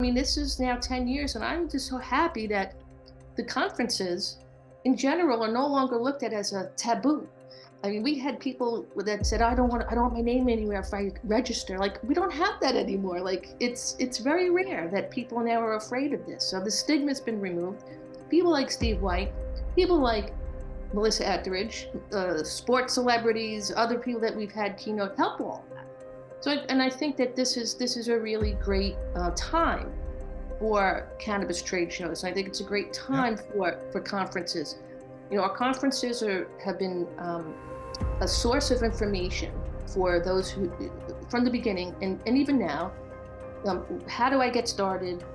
I mean, this is now 10 years, and I'm just so happy that the conferences in general are no longer looked at as a taboo. I mean, we had people that said, I don't want my name anywhere if I register. Like, we don't have that anymore. Like, it's very rare that people now are afraid of this. So the stigma's been removed. People like Steve White, people like Melissa Etheridge, sports celebrities, other people that we've had keynote help all of that. So, and I think that this is a really great time for cannabis trade shows. I think it's a great Yep. time for conferences. You know, our conferences have been a source of information for those who, from the beginning and even now, how do I get started?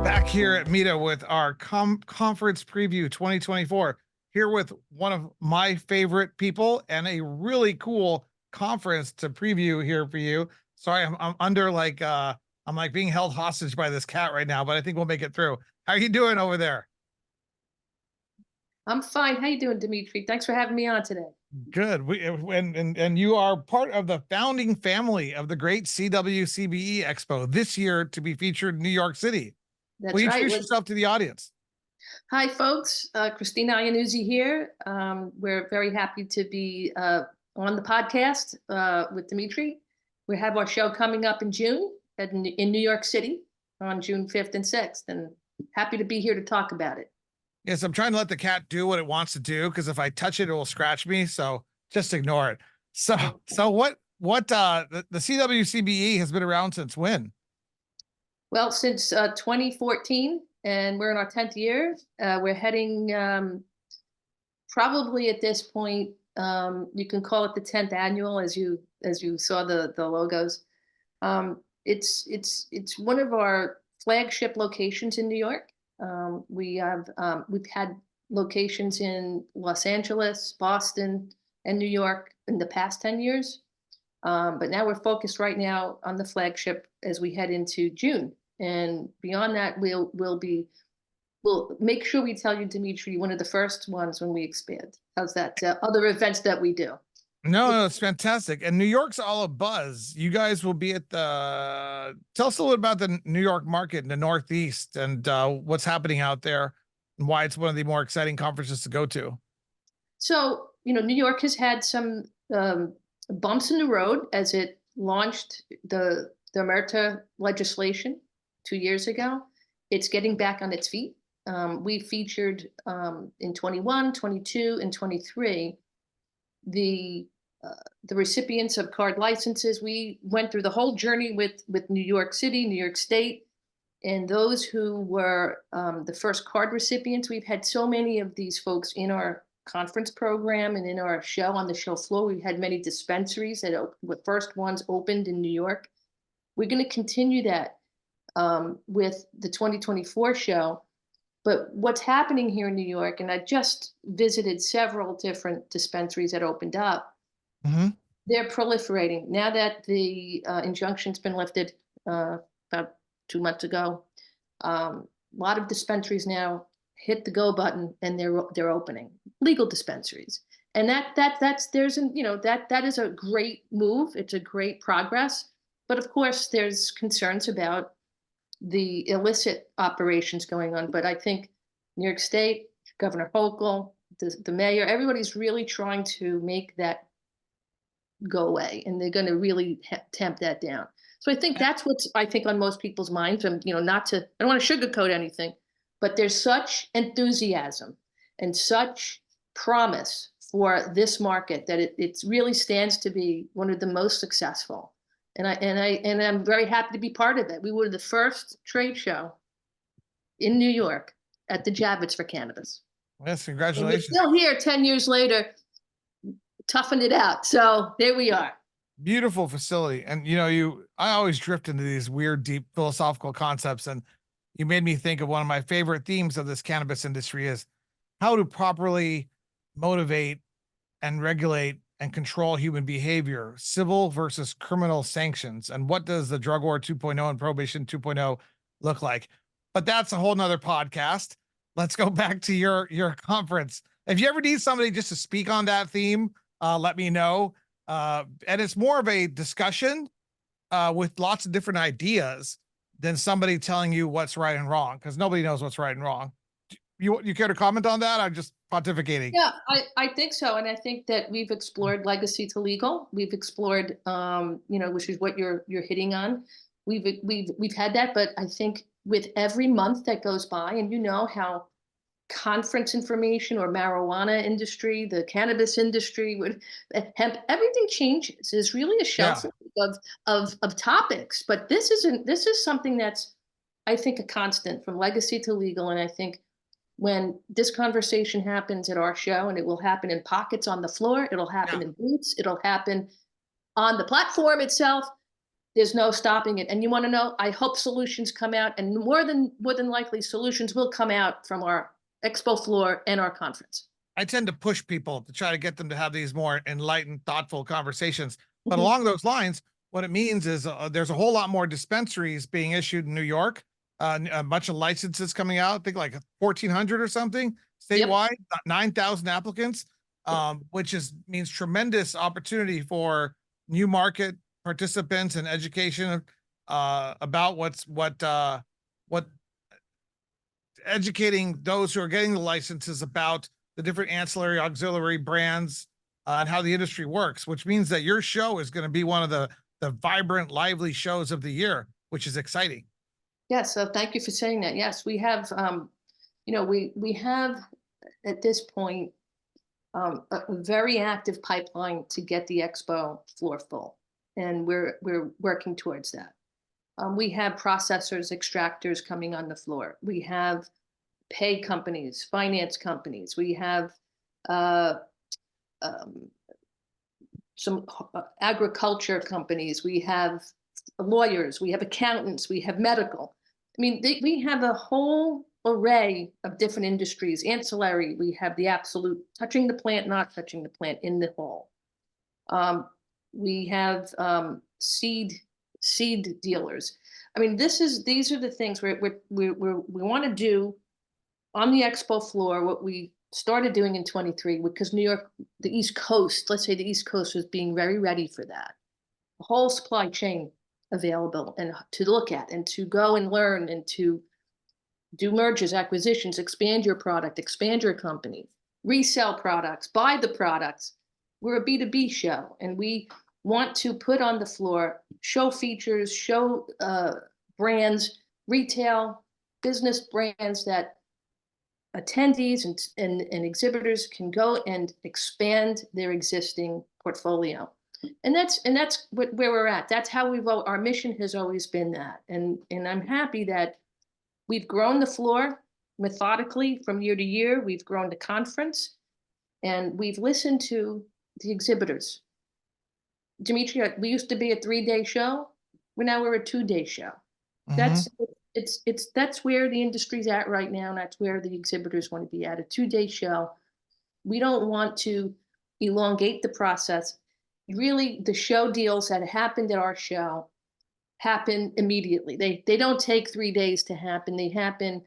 Back here at Meta with our conference preview 2024, here with one of my favorite people and a really cool conference to preview here for you. Sorry, I'm under like I'm like being held hostage by this cat right now, but I think we'll make it through. How are you doing over there? I'm fine. How you doing, Dimitri? Thanks for having me on today. Good. And you are part of the founding family of the great CWCBE Expo this year to be featured in New York City. Will That's you right. introduce yourself to the audience? Hi, folks. Christina Iannuzzi here. We're very happy to be on the podcast with Dimitri. We have our show coming up in June in New York City on June 5th and 6th, and happy to be here to talk about it. Yes, I'm trying to let the cat do what it wants to do because if I touch it, it will scratch me. So just ignore it. So what the CWCBE has been around since when? Well, since 2014, and we're in our 10th year, we're heading probably at this point, you can call it the 10th annual as you saw the logos. It's one of our flagship locations in New York. We've had locations in Los Angeles, Boston, and New York in the past 10 years. But now we're focused right now on the flagship as we head into June. And beyond that, we'll make sure we tell you, Dimitri, one of the first ones when we expand. How's that? Other events that we do. No, it's fantastic. And New York's all a buzz. You guys will be at the, tell us a little about the New York market in the Northeast and what's happening out there and why it's one of the more exciting conferences to go to. So, New York has had some bumps in the road as it launched the Omerta legislation 2 years ago. It's getting back on its feet. We featured in 21, 22, and 23 the recipients of card licenses. We went through the whole journey with New York City, New York State, and those who were the first card recipients. We've had so many of these folks in our conference program and in our show on the show floor. We've had many dispensaries that the first ones opened in New York. We're going to continue that with the 2024 show. But what's happening here in New York, and I just visited several different dispensaries that opened up, they're proliferating. Now that the injunction's been lifted about 2 months ago, a lot of dispensaries now hit the go button and they're opening legal dispensaries. And that is a great move. It's a great progress. But of course, there's concerns about the illicit operations going on. But I think New York State, Governor Hochul, the mayor, everybody's really trying to make that go away, and they're going to really tamp that down. So I think that's what's, I think, on most people's minds. And I don't want to sugarcoat anything, but there's such enthusiasm and such promise for this market that it really stands to be one of the most successful. And I'm very happy to be part of it. We were the first trade show in New York at the Javits for cannabis. Yes, And we're congratulations. still here 10 years later, toughing it out. So there we are. Beautiful facility. And I always drift into these weird, deep philosophical concepts. And you made me think of one of my favorite themes of this cannabis industry is how to properly motivate and regulate and control human behavior, civil versus criminal sanctions. And what does the drug war 2.0 and prohibition 2.0 look like. But that's a whole nother podcast. Let's go back to your conference. If you ever need somebody just to speak on that theme, let me know. And it's more of a discussion with lots of different ideas than somebody telling you what's right and wrong, because nobody knows what's right and wrong. You care to comment on that? I'm just pontificating. Yeah, I think so. And I think that we've explored legacy to legal. We've explored, which is what you're hitting on. We've had that, but I think with every month that goes by, and you know how conference information or marijuana industry, the cannabis industry, would hemp, everything changes. There's really a shelf of topics, but this is something that's, I think, a constant from legacy to legal. And I think when this conversation happens at our show, and it will happen in pockets on the floor, it'll happen in booths, it'll happen on the platform itself. There's no stopping it. And you want to know, I hope solutions come out, and more than likely solutions will come out from our expo floor and our conference. I tend to push people to try to get them to have these more enlightened, thoughtful conversations. But along those lines, what it means is there's a whole lot more dispensaries being issued in New York, a bunch of licenses coming out, I think like 1,400 or something statewide, 9,000 applicants, which means tremendous opportunity for new market participants and education about what educating those who are getting the licenses about the different ancillary auxiliary brands and how the industry works, which means that your show is going to be one of the vibrant, lively shows of the year, which is exciting. Yes, so thank you for saying that. Yes, we have, we have at this point a very active pipeline to get the expo floor full, and we're working towards that. We have processors, extractors coming on the floor. We have pay companies, finance companies. We have some agriculture companies. We have lawyers. We have accountants. We have medical. I mean, we have a whole array of different industries. Ancillary. We have the absolute touching the plant, not touching the plant in the hall. We have seed dealers. I mean, these are the things we want to do on the expo floor. What we started doing in 23, because New York, the East Coast, let's say the East Coast was being very ready for that. The whole supply chain available and to look at and to go and learn and to do mergers, acquisitions, expand your product, expand your company, resell products, buy the products. We're a B2B show, and we want to put on the floor, show features, show brands, retail, business brands that attendees and exhibitors can go and expand their existing portfolio. And that's where we're at. That's how our mission has always been that. And I'm happy that we've grown the floor methodically from year to year. We've grown the conference, and we've listened to the exhibitors. Dimitri, we used to be a 3-day show. Now we're a 2-day show. That's where the industry's at right now. And that's where the exhibitors want to be at, a 2-day show. We don't want to elongate the process. Really, the show deals that happened at our show happen immediately. They don't take 3 days to happen. They happen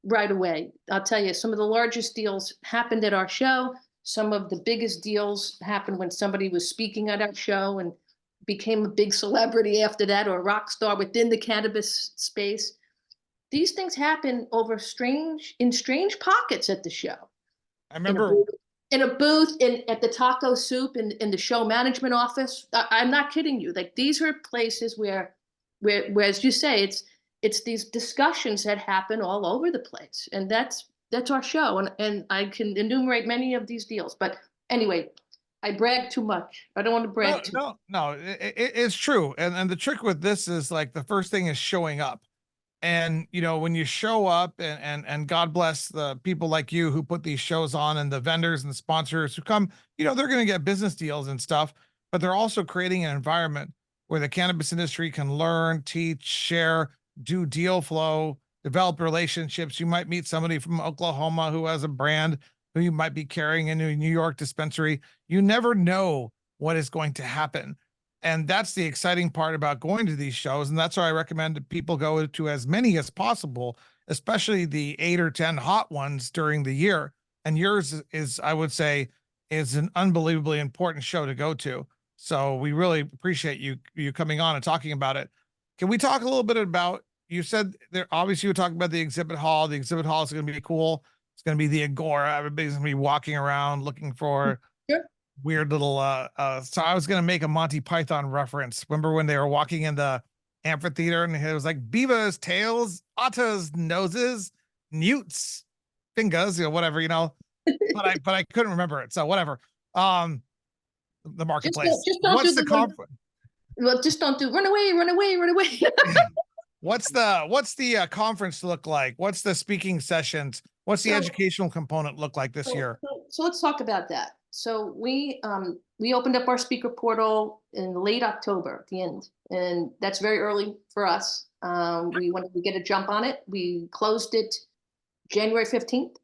right away. I'll tell you, some of the largest deals happened at our show. Some of the biggest deals happened when somebody was speaking at our show and became a big celebrity after that, or a rock star within the cannabis space. These things happen in strange pockets at the show. I remember in a booth at the taco soup in the show management office. I'm not kidding you. Like, these are places where as you say, it's these discussions that happen all over the place, and that's our show. And I can enumerate many of these deals, but anyway, I brag too much. I don't want to brag too much. No, it's true. And the trick with this is, like, the first thing is showing up. And, when you show up, and God bless the people like you who put these shows on, and the vendors and the sponsors who come, they're going to get business deals and stuff, but they're also creating an environment where the cannabis industry can learn, teach, share, do deal flow, develop relationships. You might meet somebody from Oklahoma who has a brand who you might be carrying into a New York dispensary. You never know what is going to happen. And that's the exciting part about going to these shows. And that's why I recommend that people go to as many as possible, especially the 8 or 10 hot ones during the year. And yours is, I would say, is an unbelievably important show to go to. So we really appreciate you coming on and talking about it. Can we talk a little bit about, you said there, obviously you were talking about the exhibit hall. The exhibit hall is going to be cool. It's going to be the Agora. Everybody's going to be walking around looking for Sure. weird little so I was gonna make a Monty Python reference. Remember when they were walking in the amphitheater and it was like beavers tails, otters noses, newts fingers, whatever, but I couldn't remember it, so whatever. The marketplace, Just don't what's do the the conference, well, just don't do run away, run away, run away. what's the conference look like? What's the speaking sessions? What's the So- educational component look like this year? So let's talk about that. So we opened up our speaker portal in late October at the end, and that's very early for us. We wanted to get a jump on it. We closed it January 15th.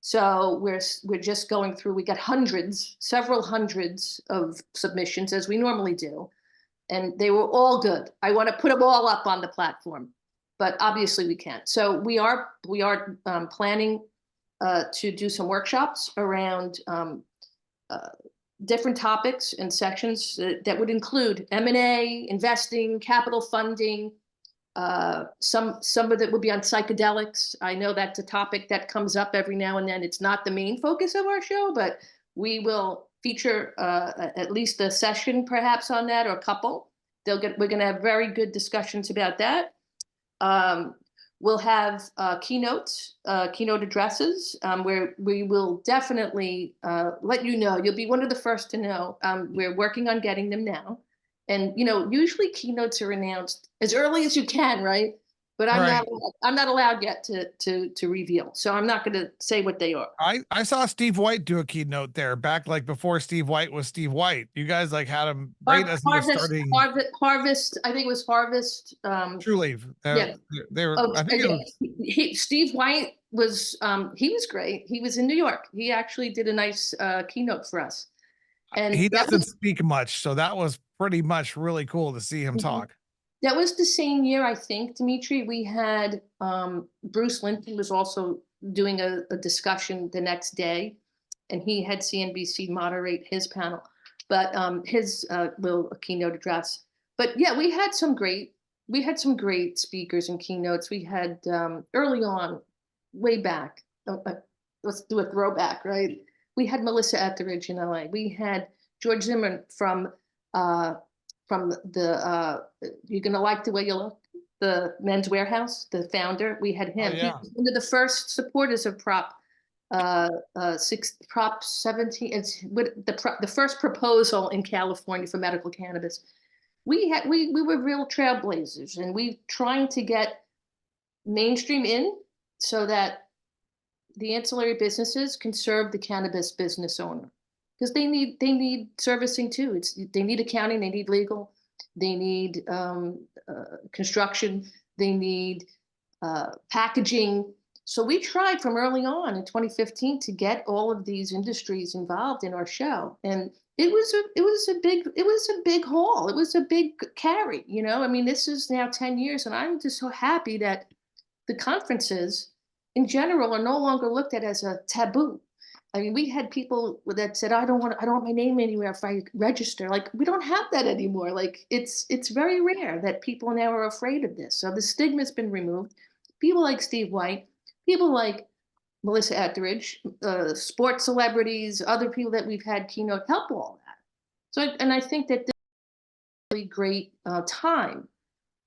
So we're just going through. We got several hundreds of submissions as we normally do, and they were all good. I want to put them all up on the platform, but obviously we can't. So we are planning to do some workshops around different topics and sections that would include M&A, investing, capital funding. Some of it would be on psychedelics. I know that's a topic that comes up every now and then. It's not the main focus of our show, but we will feature at least a session perhaps on that, or a couple. We're going to have very good discussions about that. We'll have keynote addresses where we will definitely let you know. You'll be one of the first to know. We're working on getting them now. And, usually keynotes are announced as early as you can, right? But I'm not allowed yet to reveal. So I'm not going to say what they are. I saw Steve White do a keynote there back like before Steve White was Steve White. You guys like had him right as he was starting. Harvest, I think it was Harvest. True Leave. Yeah. They were, I think it was, Steve White was, he was great. He was in New York. He actually did a nice keynote for us. And he doesn't speak much. So that was pretty much really cool to see him talk. That was the same year, I think, Dimitri. We had Bruce Linton was also doing a discussion the next day, and he had CNBC moderate his panel, but his little keynote address. But yeah, we had some great speakers and keynotes. We had early on, way back. Let's do a throwback, right? We had Melissa Etheridge in LA. We had George Zimmerman from the You're Gonna Like the Way You Look, the Men's Warehouse, the founder. We had him. Oh, yeah. He was one of the first supporters of Prop 17. It's the first proposal in California for medical cannabis. We were real trailblazers, and we trying to get mainstream in so that the ancillary businesses can serve the cannabis business owner, because they need servicing too. They need accounting, they need legal, they need construction, they need packaging. So we tried from early on in 2015 to get all of these industries involved in our show, and it was a big haul. It was a big carry. I mean, this is now 10 years, and I'm just so happy that the conferences in general are no longer looked at as a taboo. I mean, we had people that said, I don't want my name anywhere if I register. Like, we don't have that anymore. Like, it's very rare that people now are afraid of this. So the stigma's been removed. People like Steve White, people like Melissa Etheridge, sports celebrities, other people that we've had keynote help all that. So, and I think that this is a really great time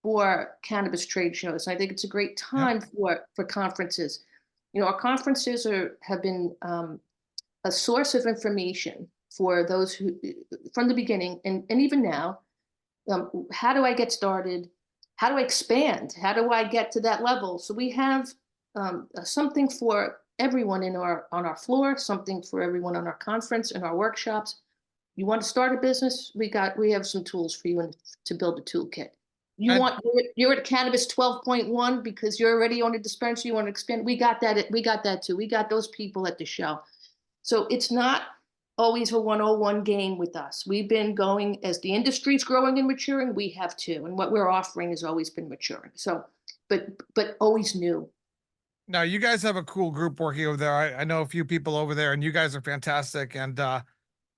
for cannabis trade shows. And I think it's a great time for conferences. Our conferences have been a source of information for those who, from the beginning and even now, how do I get started? How do I expand? How do I get to that level? So we have something for everyone on our floor, something for everyone on our conference and our workshops. You want to start a business? We have some tools for you to build a toolkit. You're at Cannabis 12.1 because you're already on a dispensary. You want to expand? We got that too. We got those people at the show. So it's not always a 101 game with us. We've been going, as the industry's growing and maturing, we have too. And what we're offering has always been maturing. So, but always new. Now, you guys have a cool group working over there. I know a few people over there, and you guys are fantastic. And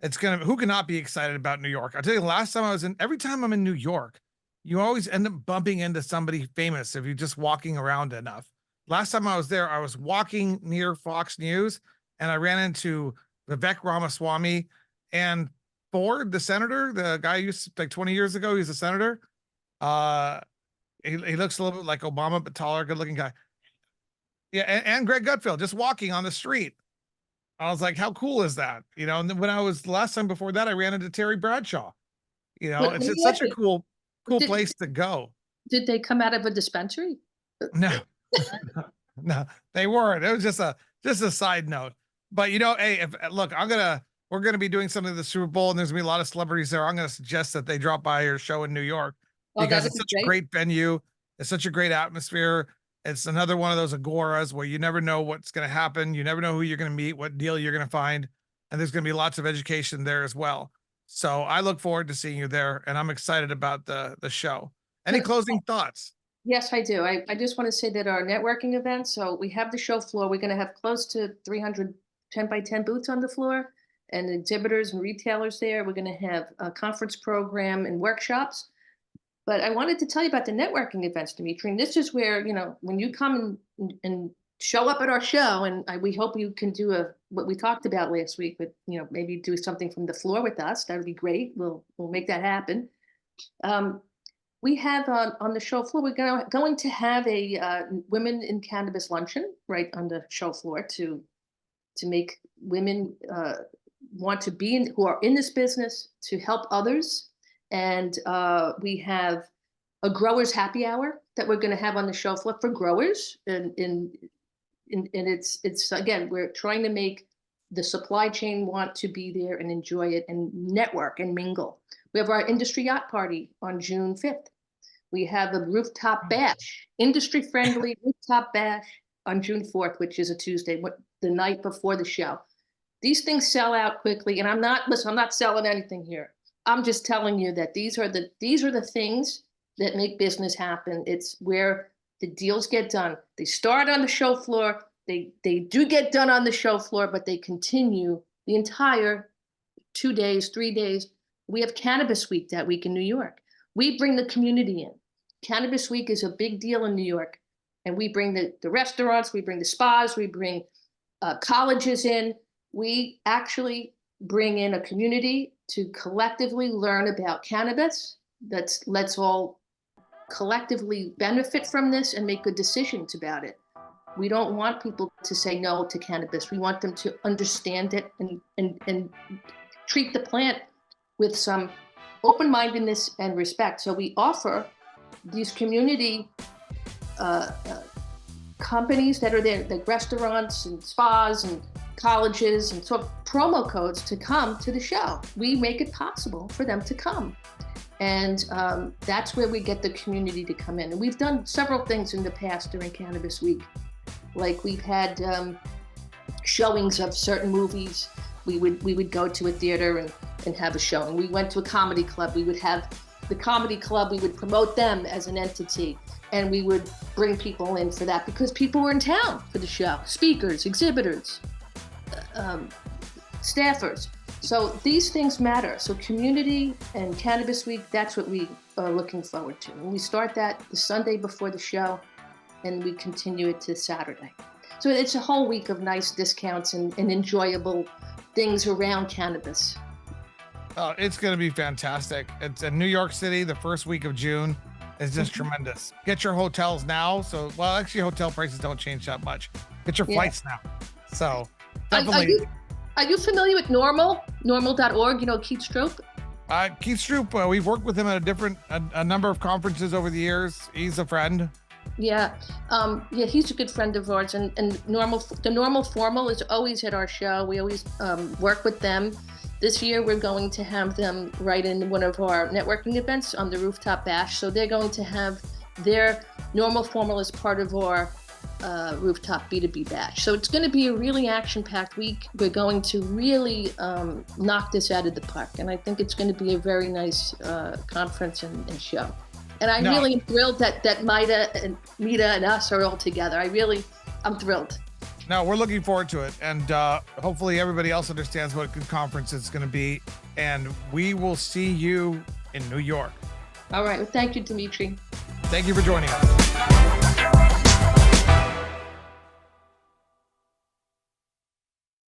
it's gonna, who cannot be excited about New York? I'll tell you, last time I was in, every time I'm in New York, you always end up bumping into somebody famous if you're just walking around enough. Last time I was there, I was walking near Fox News, and I ran into Vivek Ramaswamy and Ford, the senator, the guy who used like 20 years ago, he's a senator. He looks a little bit like Obama, but taller, good looking guy. Yeah, and Greg Gutfeld just walking on the street. I was like, how cool is that? You know, and then when I was last time before that, I ran into Terry Bradshaw. You know, But it's just such a cool did, place to go. did they come out of a dispensary? No, no, they weren't. It was just a side note. But you know, hey, if look, we're gonna be doing something at the Super Bowl, and there's gonna be a lot of celebrities there. I'm gonna suggest that they drop by your show in New York because it's such a great venue. It's such a great atmosphere. It's another one of those agoras where you never know what's going to happen. You never know who you're going to meet, what deal you're going to find. And there's going to be lots of education there as well. So I look forward to seeing you there, and I'm excited about the show. Any closing thoughts? Yes, I do. I just want to say that our networking event, so we have the show floor. We're going to have close to 300 10 by 10 booths on the floor and exhibitors and retailers there. We're going to have a conference program and workshops. But I wanted to tell you about the networking events, Dimitri. And this is where, you know, when you come and show up at our show, and we hope you can do what we talked about last week, but, you know, maybe do something from the floor with us. That would be great. We'll make that happen. We have on the show floor, we're going to have a women in cannabis luncheon right on the show floor to make women want to be who are in this business to help others. And we have a growers happy hour that we're going to have on the show floor for growers. And it's again, we're trying to make the supply chain want to be there and enjoy it and network and mingle. We have our industry yacht party on June 5th. We have a rooftop bash, industry-friendly rooftop bash on June 4th, which is a Tuesday, the night before the show. These things sell out quickly, and I'm not selling anything here. I'm just telling you that these are the things that make business happen. It's where the deals get done. They start on the show floor. They do get done on the show floor, but they continue the entire 2 days, 3 days. We have Cannabis Week that week in New York. We bring the community in. Cannabis Week is a big deal in New York, and we bring the restaurants, we bring the spas, we bring colleges in. We actually bring in a community to collectively learn about cannabis. Let's all collectively benefit from this and make good decisions about it. We don't want people to say no to cannabis. We want them to understand it and treat the plant with some open-mindedness and respect. So we offer these community companies that are there, like restaurants and spas and colleges, and sort of promo codes to come to the show. We make it possible for them to come. And that's where we get the community to come in. And we've done several things in the past during Cannabis Week. Like we've had showings of certain movies. We would go to a theater and have a showing. We went to a comedy club. We would have the comedy club, we would promote them as an entity. And we would bring people in for that because people were in town for the show. Speakers, exhibitors, staffers. So these things matter. So community and Cannabis Week, that's what we are looking forward to. And we start that the Sunday before the show, and we continue it to Saturday. So it's a whole week of nice discounts and enjoyable things around cannabis. Oh, it's going to be fantastic. It's in New York City, the first week of June. It's just tremendous. Get your hotels now. So, well, actually, hotel prices don't change that much. Get your flights now. So, definitely. Are you familiar with NORML? NORML.org, you know, Keith Stroop? Keith Stroop, we've worked with him at a number of conferences over the years. He's a friend. Yeah, he's a good friend of ours. And the NORML Formal is always at our show. We always work with them. This year, we're going to have them right in one of our networking events on the Rooftop Bash. So they're going to have their NORML Formal as part of our rooftop B2B bash. So it's going to be a really action-packed week. We're going to really knock this out of the park. And I think it's going to be a very nice conference and show. And I really am thrilled that Mita and us are all together. I'm thrilled. No, we're looking forward to it. And hopefully everybody else understands what a good conference it's going to be. And we will see you in New York. All right. Well, thank you, Dimitri. Thank you for joining us.